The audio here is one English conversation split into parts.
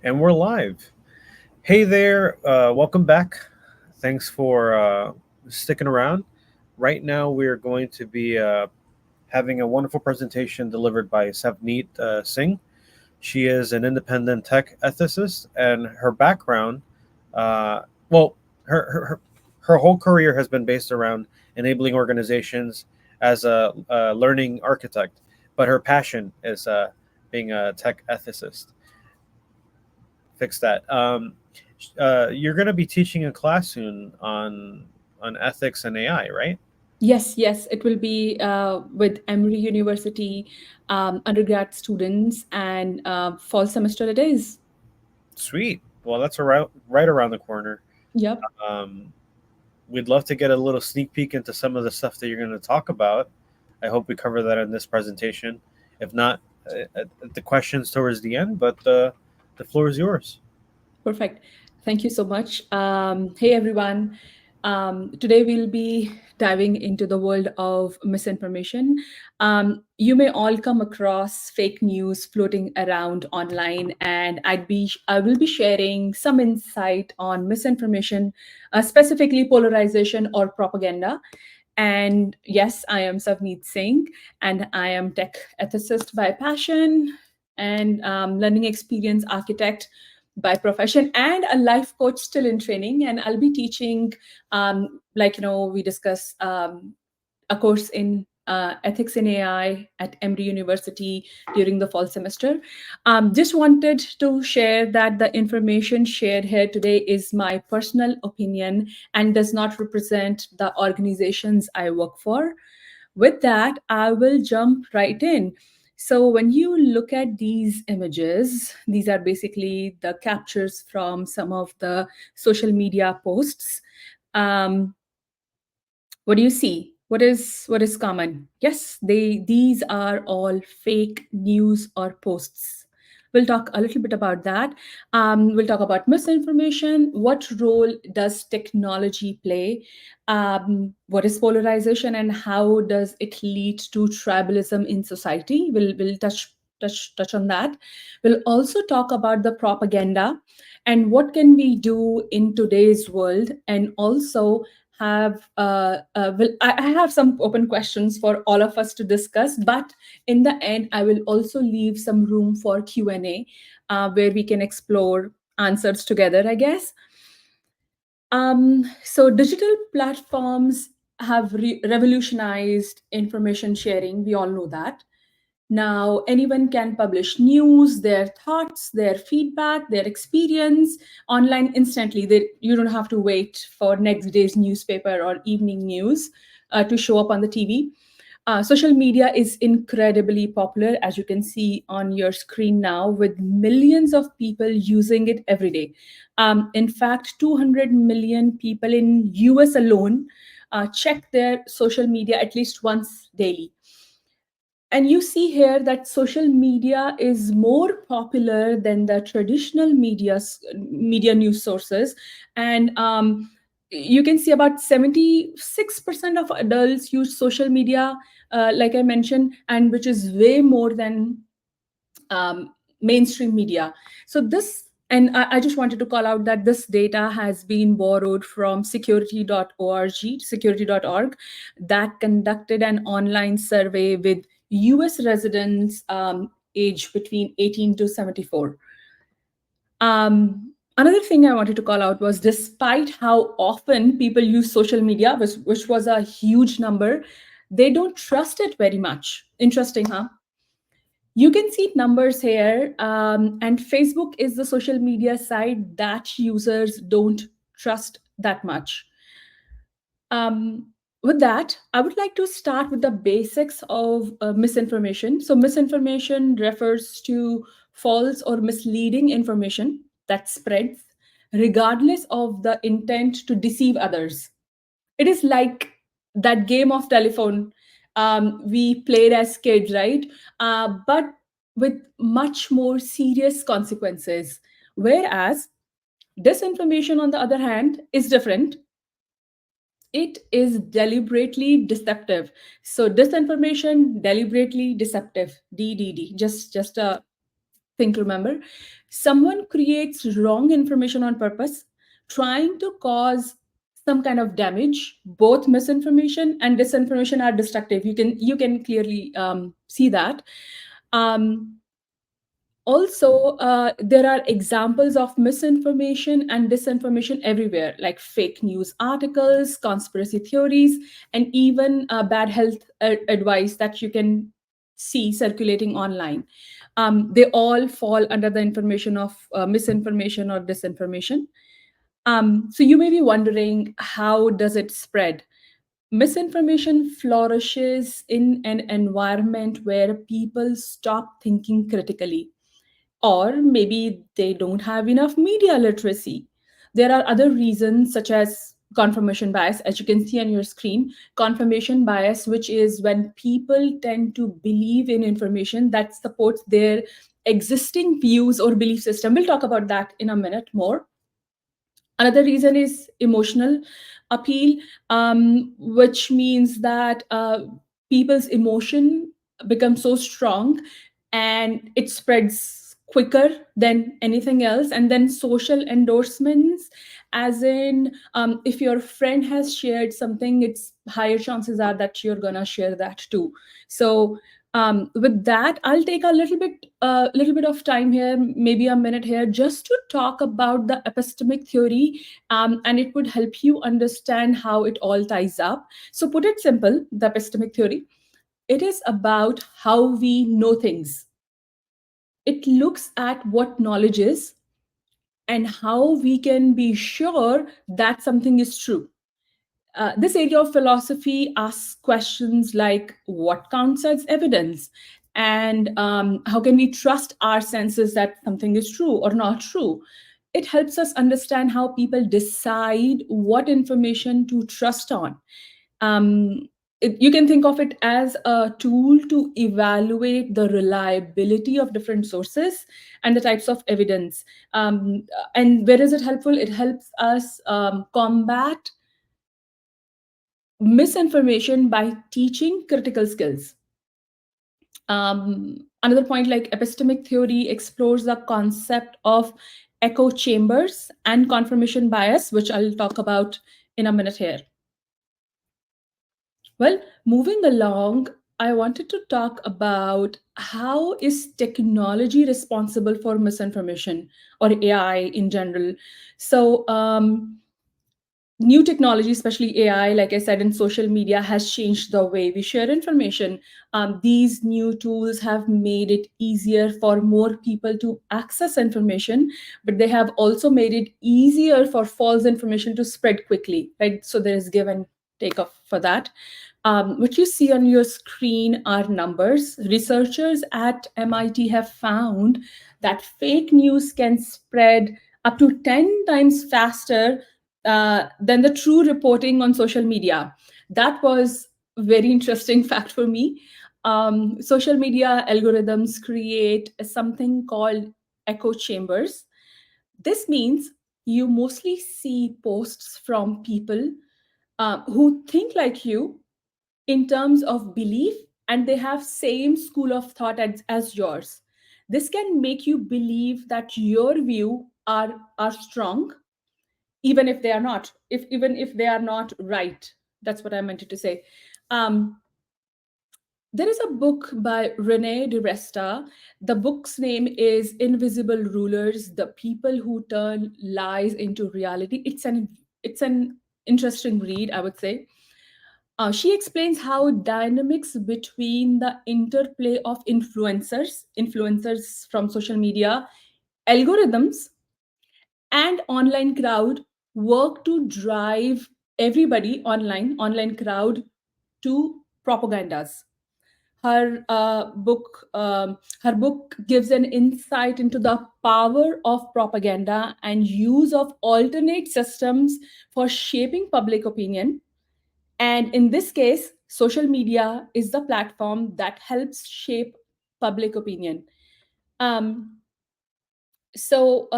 And we're live. Hey there, welcome back. Thanks for sticking around. Right now, we're going to be having a wonderful presentation delivered by Savneet Singh. She is an independent tech ethicist, and her background, uh, well, her her whole career has been based around enabling organizations as a learning architect. But her passion is being a tech ethicist. Fix that. You're going to be teaching a class soon on ethics and AI, right? Yes, it will be with Emory University undergrad students, and fall semester it is. Sweet. Well, that's around right around the corner. Yep. Um, we'd love to get a little sneak peek into some of the stuff that you're going to talk about. I hope we cover that in this presentation. If not, at the questions towards the end. But the floor is yours. Perfect. Thank you so much. Hey, everyone. Today we'll be diving into the world of misinformation. You may all come across fake news floating around online, and I will be sharing some insight on misinformation, specifically polarization or propaganda. And yes, I am Savneet Singh, and I am tech ethicist by passion and learning experience architect by profession, and a life coach still in training. And I'll be teaching, we discuss a course in ethics in AI at Emory University during the fall semester. Just wanted to share that the information shared here today is my personal opinion and does not represent the organizations I work for. With that, I will jump right in. So, when you look at these images, these are basically the captures from some of the social media posts. Um, what do you see? What is common? Yes, these are all fake news or posts. We'll talk a little bit about that. We'll talk about misinformation. What role does technology play? What is polarization, and how does it lead to tribalism in society? We'll touch on that. We'll also talk about the propaganda and what can we do in today's world, and also I have some open questions for all of us to discuss, but in the end I will also leave some room for Q&A, where we can explore answers together, I guess. So digital platforms have revolutionized information sharing. We all know that. Now, anyone can publish news, their thoughts, their feedback, their experience online instantly. You don't have to wait for next day's newspaper or evening news to show up on the TV. Social media is incredibly popular, as you can see on your screen now, with millions of people using it every day. In fact, 200 million people in US alone check their social media at least once daily. And you see here that social media is more popular than the traditional media news sources. And you can see about 76% of adults use social media, like I mentioned, and which is way more than mainstream media. So this, and I just wanted to call out that this data has been borrowed from security.org, that conducted an online survey with US residents aged between 18 to 74. Another thing I wanted to call out was, despite how often people use social media, which was a huge number, they don't trust it very much. Interesting, huh? You can see numbers here, and Facebook is the social media site that users don't trust that much. um, with that, I would like to start with the basics of misinformation. So misinformation refers to false or misleading information that spreads regardless of the intent to deceive others. It is like that game of telephone we played as kids, right? But with much more serious consequences. Whereas disinformation, on the other hand, is different. It is deliberately deceptive. So disinformation, deliberately deceptive, DDD. Just a think, remember, someone creates wrong information on purpose, trying to cause some kind of damage. Both misinformation and disinformation are destructive. You can clearly see that. Um, Also, there are examples of misinformation and disinformation everywhere, like fake news articles, conspiracy theories, and even bad health advice that you can see circulating online. They all fall under the information of misinformation or disinformation. So you may be wondering, how does it spread? Misinformation flourishes in an environment where people stop thinking critically, or maybe they don't have enough media literacy. There are other reasons, such as confirmation bias, as you can see on your screen. Confirmation bias, which is when people tend to believe in information that supports their existing views or belief system. We'll talk about that in a minute more. Another reason is emotional appeal, which means that people's emotion becomes so strong and it spreads quicker than anything else. And then social endorsements, as in, if your friend has shared something, it's higher chances are that you're gonna share that too. So with that, I'll take a little bit of time here, maybe a minute here, just to talk about the epistemic theory, and it would help you understand how it all ties up. So, put it simple, the epistemic theory, it is about how we know things. It looks at what knowledge is and how we can be sure that something is true. This area of philosophy asks questions like, what counts as evidence? And how can we trust our senses that something is true or not true? It helps us understand how people decide what information to trust on. You can think of it as a tool to evaluate the reliability of different sources and the types of evidence. And where is it helpful? It helps us combat misinformation by teaching critical skills. Another point, like epistemic theory explores the concept of echo chambers and confirmation bias, which I'll talk about in a minute here. Well, moving along, I wanted to talk about how is technology responsible for misinformation, or AI in general. So, new technology, especially AI, like I said, in social media, has changed the way we share information. These new tools have made it easier for more people to access information, but they have also made it easier for false information to spread quickly, right? So there is give and take off for that. What you see on your screen are numbers. Researchers at MIT have found that fake news can spread up to 10 times faster than the true reporting on social media. That was a very interesting fact for me. Social media algorithms create something called echo chambers. This means you mostly see posts from people who think like you in terms of belief, and they have same school of thought as yours. This can make you believe that your view are strong, even if they are not, if even if they are not right. That's what I meant to say. um, there is a book by Rene de Resta. The book's name is Invisible Rulers: The People Who Turn Lies into Reality. It's an interesting read, I would say. She explains how dynamics between the interplay of influencers from social media, algorithms, and online crowd work to drive everybody online crowd to propagandas. Her book gives an insight into the power of propaganda and use of alternate systems for shaping public opinion. And in this case, social media is the platform that helps shape public opinion. Um, so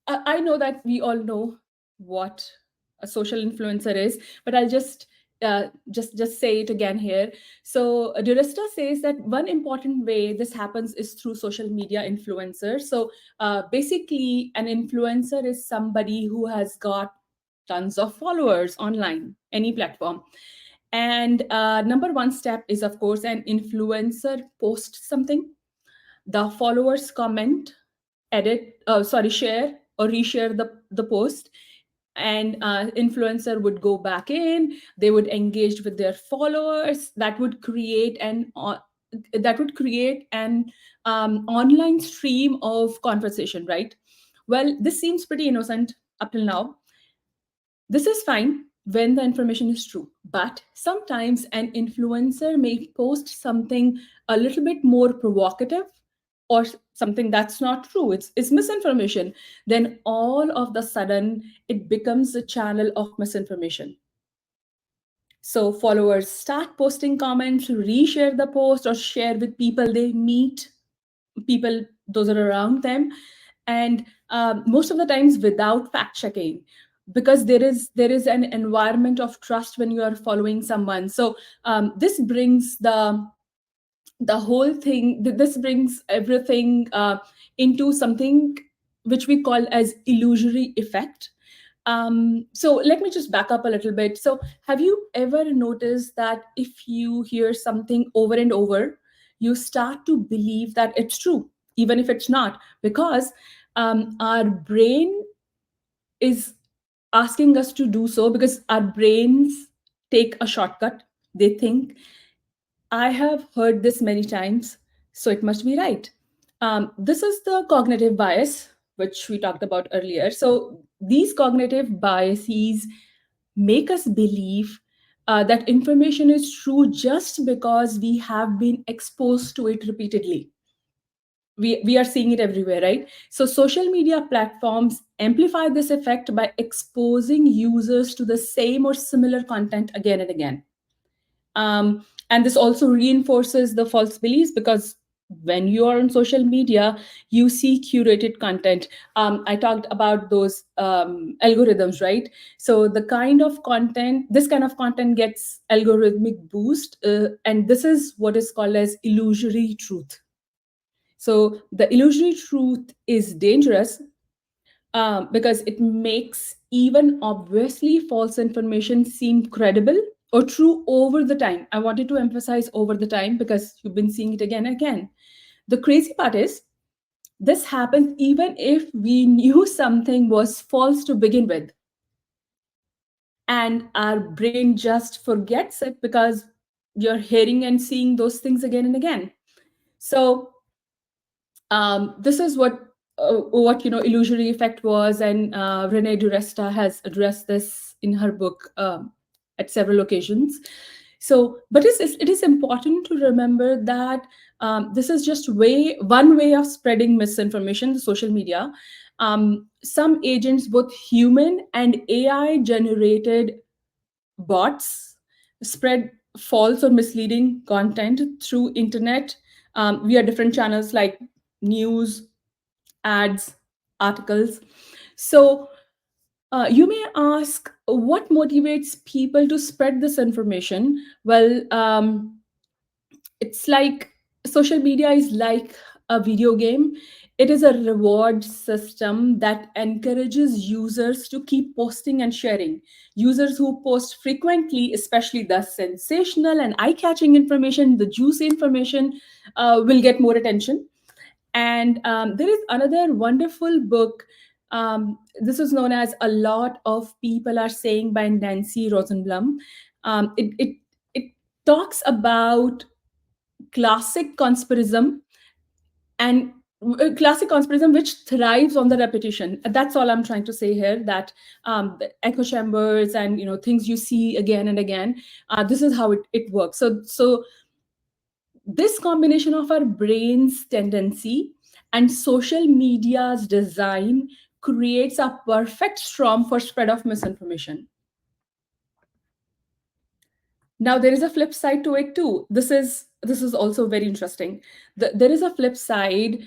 I know that we all know what a social influencer is, but I'll just just say it again here. So Duresta says that one important way this happens is through social media influencers. So basically, an influencer is somebody who has got tons of followers online, any platform. And number one step is, of course, an influencer posts something, the followers comment, share or reshare the post, and influencer would go back in, they would engage with their followers, that would create an online stream of conversation, right? Well, this seems pretty innocent up till now. This is fine when the information is true, but sometimes an influencer may post something a little bit more provocative, or something that's not true. It's misinformation. Then all of the sudden, it becomes a channel of misinformation. So followers start posting comments, reshare the post, or share with people they meet, people those are around them, and most of the times without fact checking, because there is an environment of trust when you are following someone. So this brings the whole thing, this brings everything into something which we call as illusory effect. So let me just back up a little bit. So have you ever noticed that if you hear something over and over, you start to believe that it's true even if it's not, because our brain is asking us to do so, because our brains take a shortcut. They think, I have heard this many times, so it must be right. This is the cognitive bias, which we talked about earlier. So these cognitive biases make us believe that information is true just because we have been exposed to it repeatedly. We are seeing it everywhere, right? So social media platforms amplify this effect by exposing users to the same or similar content again and again. And this also reinforces the false beliefs, because when you are on social media, you see curated content. I talked about those algorithms, right? So this kind of content gets algorithmic boost, and this is what is called as illusory truth. So the illusory truth is dangerous, because it makes even obviously false information seem credible or true over the time. I wanted to emphasize over the time, because you've been seeing it again and again. The crazy part is, this happens even if we knew something was false to begin with, and our brain just forgets it because you're hearing and seeing those things again and again. So this is what illusory effect was, and Renee Duresta has addressed this in her book at several occasions. So, but it is important to remember that this is just one way of spreading misinformation, social media. Some agents, both human and AI generated bots, spread false or misleading content through internet via different channels like news, ads, articles. So you may ask, what motivates people to spread this information? Well, it's like, social media is like a video game. It is a reward system that encourages users to keep posting and sharing. Users who post frequently, especially the sensational and eye-catching information, the juicy information, will get more attention. And there is another wonderful book. This is known as "A Lot of People Are Saying" by Nancy Rosenblum. It talks about classic conspirism, and classic conspirism which thrives on the repetition. That's all I'm trying to say here, that the echo chambers and things you see again and again, this is how it works. So this combination of our brain's tendency and social media's design creates a perfect storm for spread of misinformation. Now there is a flip side to it too. This is also very interesting. There is a flip side.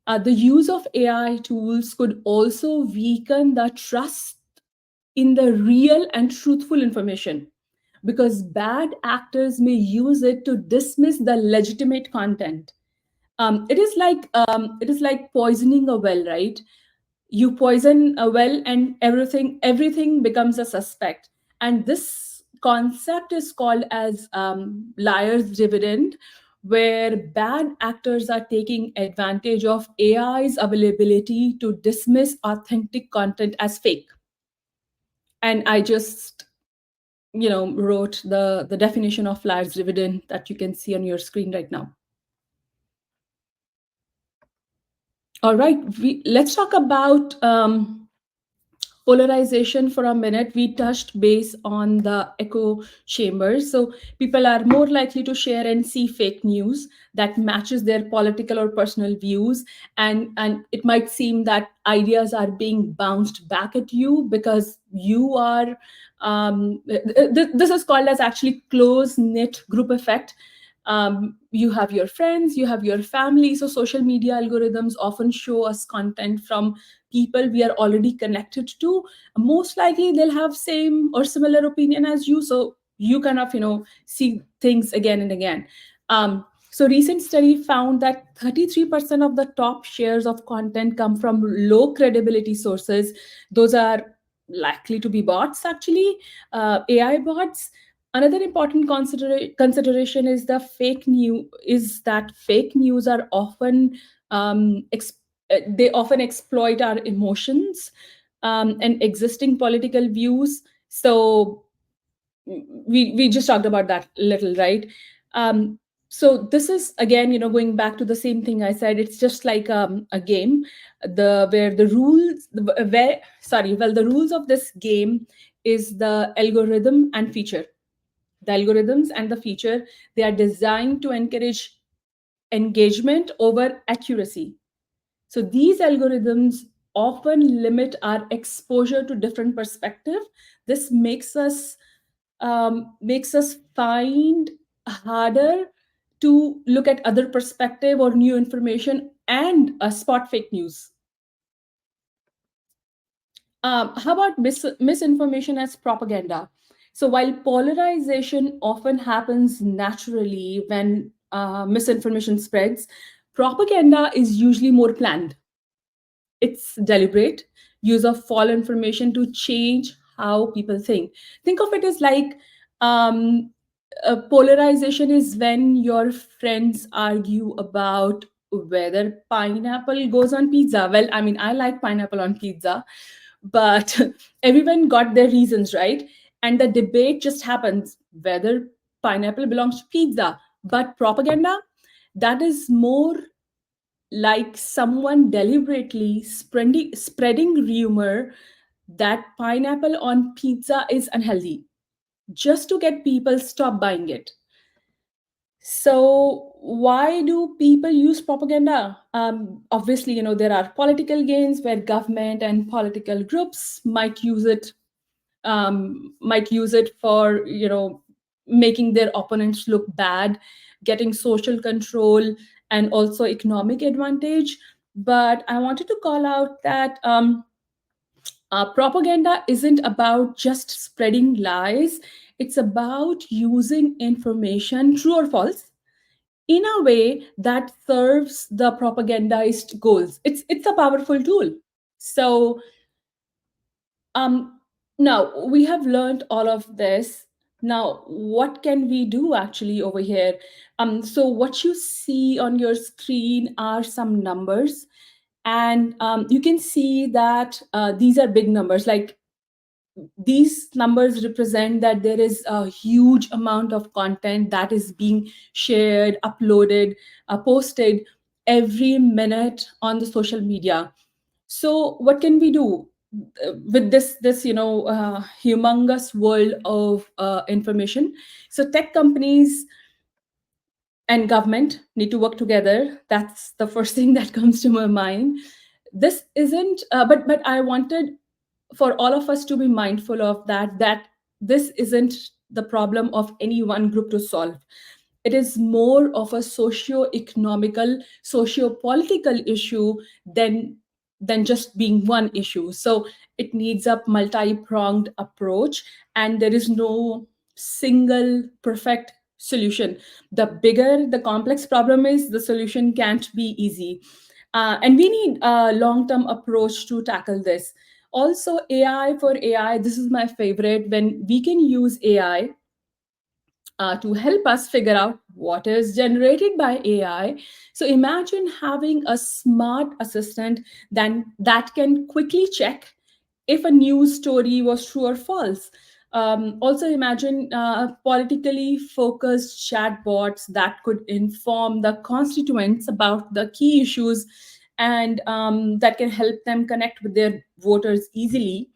The use of AI tools could also weaken the trust in the real and truthful information. because bad actors may use it to dismiss the legitimate content. It is like poisoning a well, right? You poison a well and everything becomes a suspect. And this concept is called as liar's dividend, where bad actors are taking advantage of AI's availability to dismiss authentic content as fake. And I just wrote the definition of liar's dividend that you can see on your screen right now. All right, let's talk about polarization for a minute. We touched base on the echo chambers. So people are more likely to share and see fake news that matches their political or personal views, and it might seem that ideas are being bounced back at you because you are. This is called as actually close knit group effect. You have your friends, you have your family, so social media algorithms often show us content from people we are already connected to. Most likely they'll have same or similar opinion as you, so you kind of see things again and again. So recent study found that 33% of the top shares of content come from low credibility sources. Those are likely to be bots, actually, AI bots. Another important consideration is the fake news is that fake news are often they often exploit our emotions and existing political views. So we just talked about that little, right? um, so this is again, going back to the same thing I said. It's just like a game, the where the rules where sorry well the rules of this game is the algorithm and feature. The algorithms and the feature, they are designed to encourage engagement over accuracy. So these algorithms often limit our exposure to different perspective. This makes us find harder to look at other perspective or new information and spot fake news. How about misinformation as propaganda? So while polarization often happens naturally when misinformation spreads, propaganda is usually more planned. It's deliberate use of false information to change how people think. Think of it as like polarization is when your friends argue about whether pineapple goes on pizza. Well, I mean, I like pineapple on pizza, but everyone got their reasons, right? And the debate just happens whether pineapple belongs to pizza. But propaganda, that is more like someone deliberately spreading rumor that pineapple on pizza is unhealthy just to get people stop buying it. So why do people use propaganda? Obviously, there are political gains where government and political groups might use it for making their opponents look bad, getting social control, and also economic advantage. But I wanted to call out that propaganda isn't about just spreading lies. It's about using information, true or false, in a way that serves the propagandist goals. It's a powerful tool. So um now we have learned all of this. Now what can we do actually over here? So what you see on your screen are some numbers, and you can see that these are big numbers. Like, these numbers represent that there is a huge amount of content that is being shared, uploaded, posted every minute on the social media. So what can we do with this humongous world of information? So tech companies and government need to work together. That's the first thing that comes to my mind. This isn't but I wanted for all of us to be mindful of that this isn't the problem of any one group to solve. It is more of a socio-economical, socio-political issue than just being one issue. So it needs a multi-pronged approach, and there is no single perfect solution. The bigger the complex problem is, the solution can't be easy. And we need a long term approach to tackle this. Also, AI for AI, this is my favorite. When we can use AI to help us figure out what is generated by AI. So imagine having a smart assistant that can quickly check if a news story was true or false. Also, imagine politically focused chatbots that could inform the constituents about the key issues, and that can help them connect with their voters easily.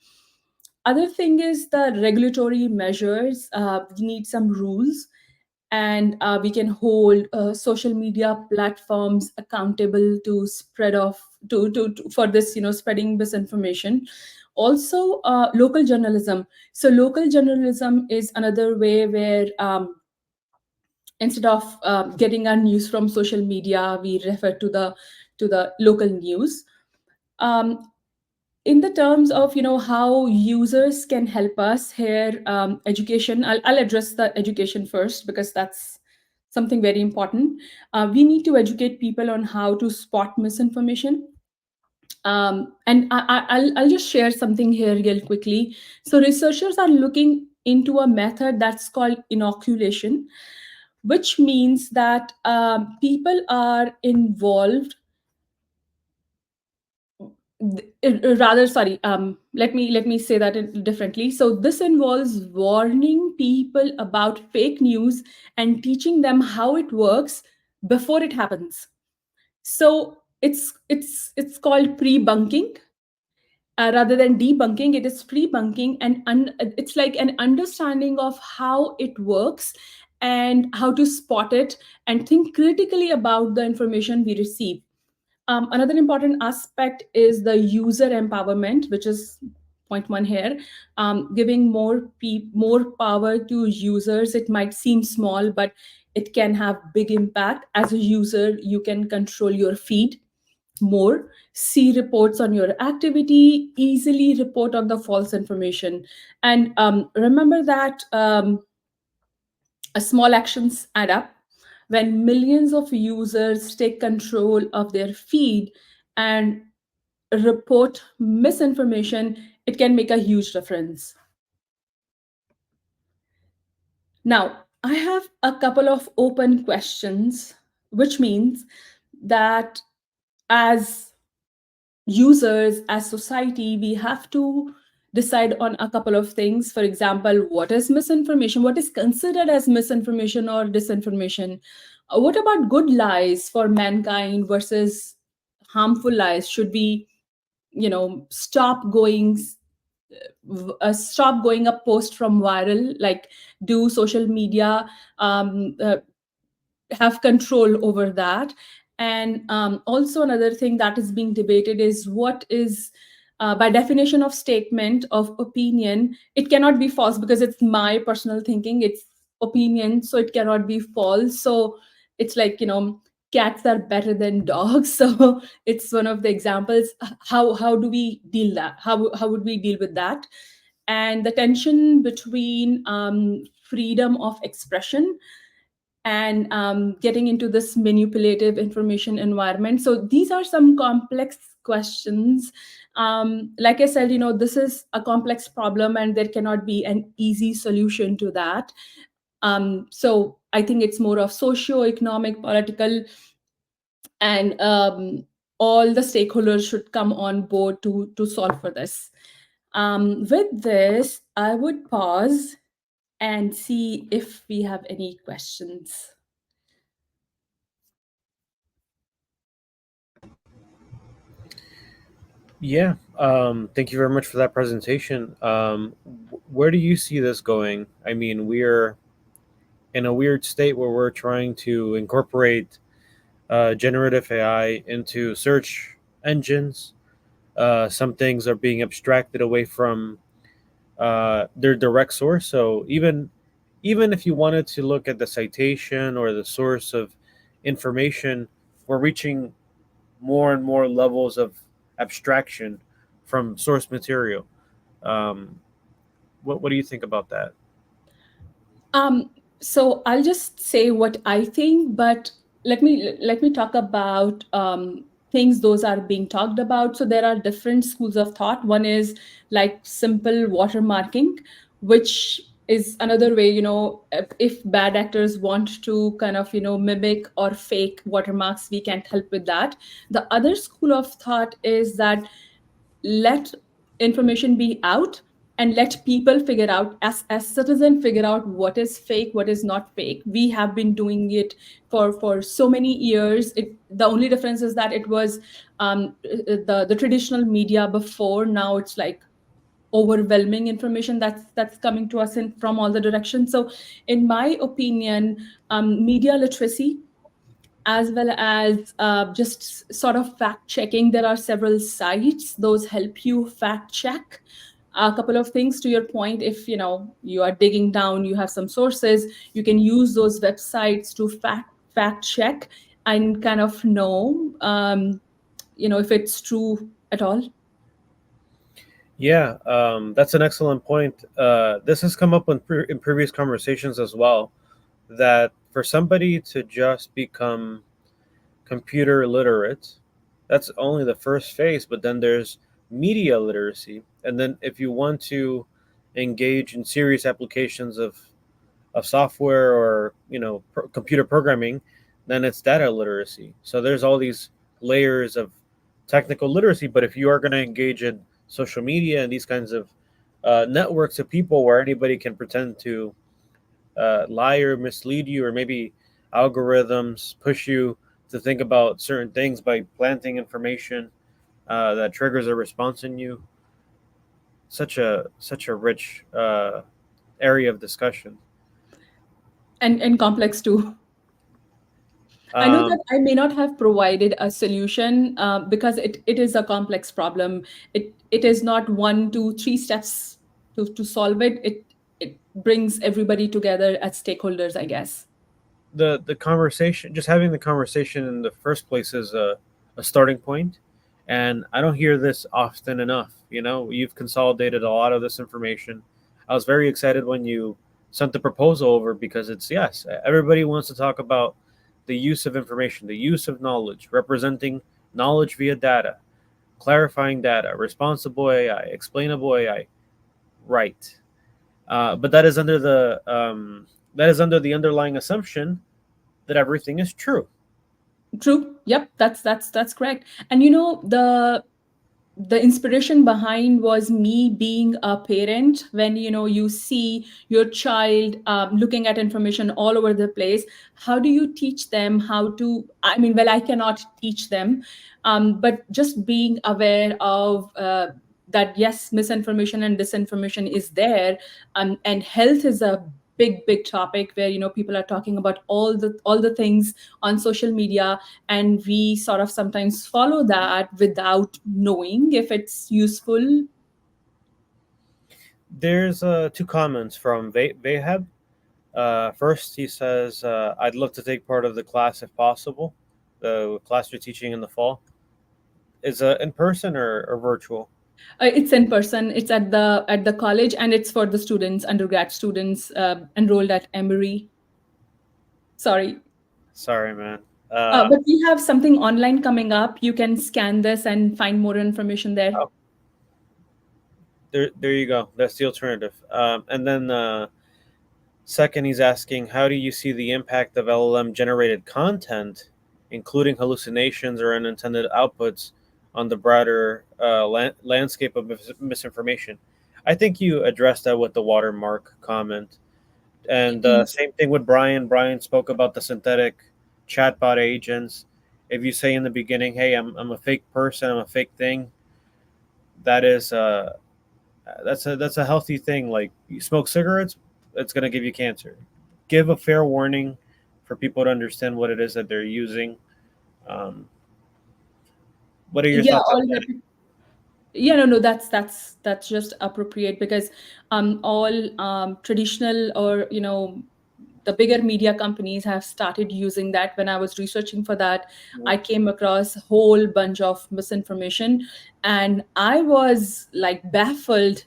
Other thing is the regulatory measures. We need some rules, and we can hold social media platforms accountable to spread off to for this, spreading misinformation. Also, local journalism. So local journalism is another way where, instead of getting our news from social media, we refer to the local news. um, in the terms of, how users can help us here, education, I'll address the education first, because that's something very important. We need to educate people on how to spot misinformation. And I'll just share something here real quickly. So researchers are looking into a method that's called inoculation, which means that people are involved. Rather, sorry, let me say that differently. So this involves warning people about fake news and teaching them how it works before it happens. So it's called pre-bunking. Rather than debunking, it is pre-bunking, and it's like an understanding of how it works and how to spot it and think critically about the information we receive. Another important aspect is the user empowerment, which is point one here. Giving more power to users. It might seem small, but it can have big impact. As a user, you can control your feed more, see reports on your activity, easily report on the false information. And remember that small actions add up. When millions of users take control of their feed and report misinformation, it can make a huge difference. Now, I have a couple of open questions, which means that as users, as society, we have to decide on a couple of things. For example, what is misinformation? What is considered as misinformation or disinformation? What about good lies for mankind versus harmful lies? Should we, stop going a post from viral? Like, do social media have control over that? And also, another thing that is being debated is what is, by definition of statement of opinion, it cannot be false because it's my personal thinking, it's opinion, so it cannot be false. So it's like, cats are better than dogs. So it's one of the examples. How do we deal that? How would we deal with that? And the tension between freedom of expression and getting into this manipulative information environment. So these are some complex questions. Like I said, this is a complex problem and there cannot be an easy solution to that. So I think it's more of socio-economic, political, and all the stakeholders should come on board to solve for this. With this, I would pause and see if we have any questions. Yeah. Thank you very much for that presentation. Where do you see this going? I mean, we're in a weird state where we're trying to incorporate generative AI into search engines. Some things are being abstracted away from their direct source. So even if you wanted to look at the citation or the source of information, we're reaching more and more levels of abstraction from source material. Um, what do you think about that? Um, so I'll just say what I think, but let me talk about things those are being talked about. So there are different schools of thought. One is like simple watermarking, which is another way, if bad actors want to kind of, mimic or fake watermarks, we can't help with that. The other school of thought is that let information be out and let people figure out, as citizens, figure out what is fake, what is not fake. We have been doing it for so many years. The only difference is that it was the traditional media before. Now it's like overwhelming information that's coming to us in from all the directions. So in my opinion, media literacy, as well as just sort of fact checking. There are several sites those help you fact check a couple of things. To your point, if you are digging down, you have some sources, you can use those websites to fact check and kind of know, if it's true at all. Yeah, that's an excellent point. This has come up in previous conversations as well. That for somebody to just become computer literate, that's only the first phase, but then there's media literacy. And then if you want to engage in serious applications of software or computer programming, then it's data literacy. So there's all these layers of technical literacy. But if you are going to engage in social media and these kinds of networks of people where anybody can pretend to lie or mislead you, or maybe algorithms push you to think about certain things by planting information that triggers a response in you. Such a rich area of discussion. And complex too. I know that Um, I may not have provided a solution, because it is a complex problem. It is not one, two, three steps to solve it. It brings everybody together as stakeholders, I guess. the conversation, just having the conversation in the first place, is a starting point, and I don't hear this often enough. You've consolidated a lot of this information. I was very excited when you sent the proposal over, because it's, yes, everybody wants to talk about the use of information, the use of knowledge, representing knowledge via data, clarifying data, responsible AI, explainable AI, right? But that is under the underlying assumption that everything is true. True. Yep, that's correct. And the inspiration behind was me being a parent. When you see your child looking at information all over the place, how do you teach them how to, I mean, well, I cannot teach them, but just being aware of that, yes, misinformation and disinformation is there. And health is a big topic where people are talking about all the things on social media, and we sort of sometimes follow that without knowing if it's useful. There's two comments from Vahab. First, he says, "I'd love to take part of the class if possible. The class you're teaching in the fall is in person or virtual." It's in person. It's at the college, and it's for the students, undergrad students enrolled at Emory. Sorry. Sorry, man. Uh, But we have something online coming up. You can scan this and find more information there. oh, there you go. That's the alternative. And then second, he's asking, how do you see the impact of LLM generated content, including hallucinations or unintended outputs, on the broader landscape of misinformation? I think you addressed that with the watermark comment. And same thing with Brian. Brian spoke about the synthetic chatbot agents. If you say in the beginning, hey, I'm a fake person, I'm a fake thing, that is that's a healthy thing. Like, you smoke cigarettes, it's gonna give you cancer. Give a fair warning for people to understand what it is that they're using. Um, what are your Yeah, thoughts on all that? yeah, no, that's just appropriate, because all traditional, or the bigger media companies have started using that. When I was researching for that, I came across a whole bunch of misinformation, and I was like baffled,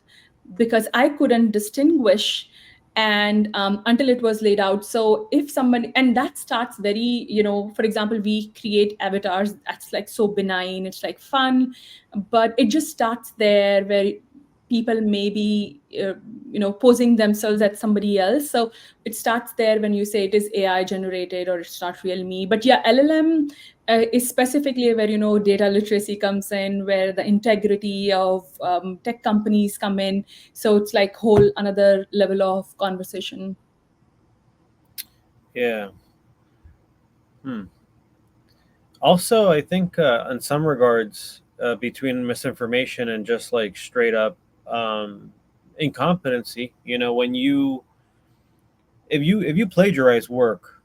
because I couldn't distinguish and until it was laid out. So if somebody, and that starts very, for example, we create avatars that's like so benign, it's like fun, but it just starts there where people may be posing themselves as somebody else. So it starts there when you say it is AI generated or it's not real me. But yeah, LLM is specifically where data literacy comes in, where the integrity of tech companies come in. So it's like whole another level of conversation. Yeah. Hmm. Also, I think in some regards, between misinformation and just like straight up um, incompetency, when if you plagiarize work,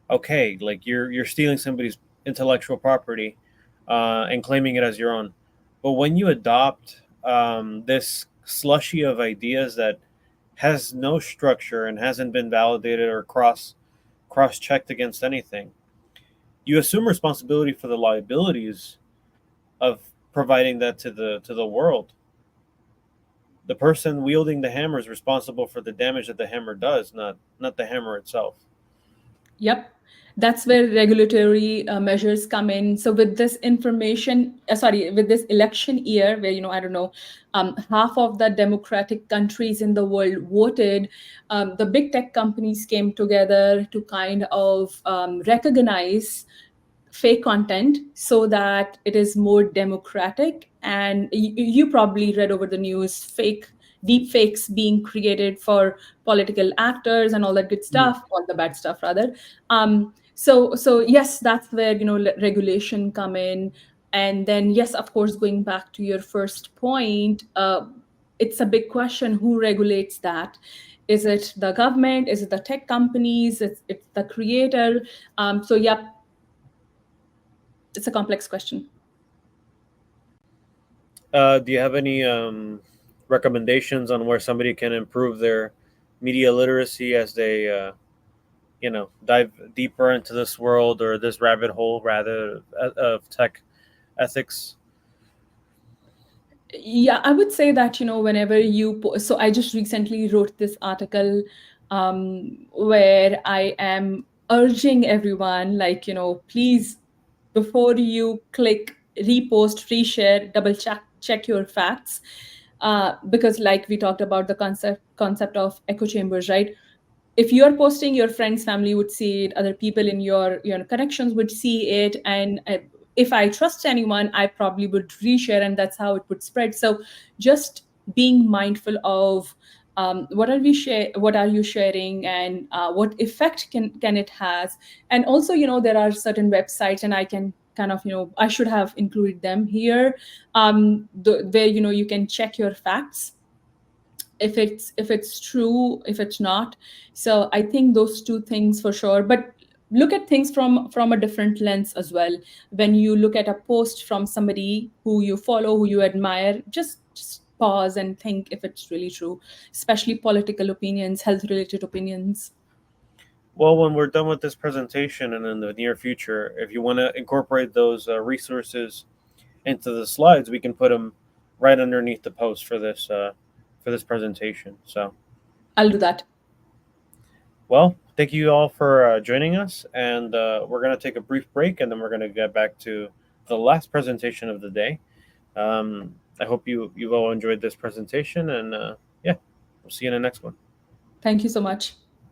okay, like you're stealing somebody's intellectual property and claiming it as your own. But when you adopt this slushy of ideas that has no structure and hasn't been validated or cross checked against anything, you assume responsibility for the liabilities of providing that to the world. The person wielding the hammer is responsible for the damage that the hammer does, not the hammer itself. Yep. That's where regulatory measures come in. So with this with this election year, where, I don't know, half of the democratic countries in the world voted, the big tech companies came together to kind of recognize fake content so that it is more democratic. And you probably read over the news, deep fakes being created for political actors and all that good Mm. stuff, all the bad stuff rather. So yes, that's where regulation come in. And then yes, of course, going back to your first point, it's a big question: who regulates that? Is it the government? Is it the tech companies? It's the creator. So yeah, it's a complex question. Do you have any recommendations on where somebody can improve their media literacy as they, dive deeper into this world or this rabbit hole rather of tech ethics? Yeah, I would say that, whenever so I just recently wrote this article where I am urging everyone, like, please, before you click repost, reshare, double check your facts. Because like we talked about the concept of echo chambers, right? If you're posting, your friends, family would see it, other people in your connections would see it, and if I trust anyone, I probably would reshare, and that's how it would spread. So just being mindful of what are you sharing, and what effect can it has. And also, there are certain websites, and I can kind of, I should have included them here, where you can check your facts, if it's true, if it's not. So I think those two things for sure. But look at things from a different lens as well. When you look at a post from somebody who you follow, who you admire, just pause and think if it's really true, especially political opinions, health related opinions. Well, when we're done with this presentation and in the near future, if you want to incorporate those resources into the slides, we can put them right underneath the post for this presentation. So, I'll do that. well, thank you all for joining us, and we're going to take a brief break, and then we're going to get back to the last presentation of the day. I hope you've all enjoyed this presentation, and yeah, we'll see you in the next one. Thank you so much.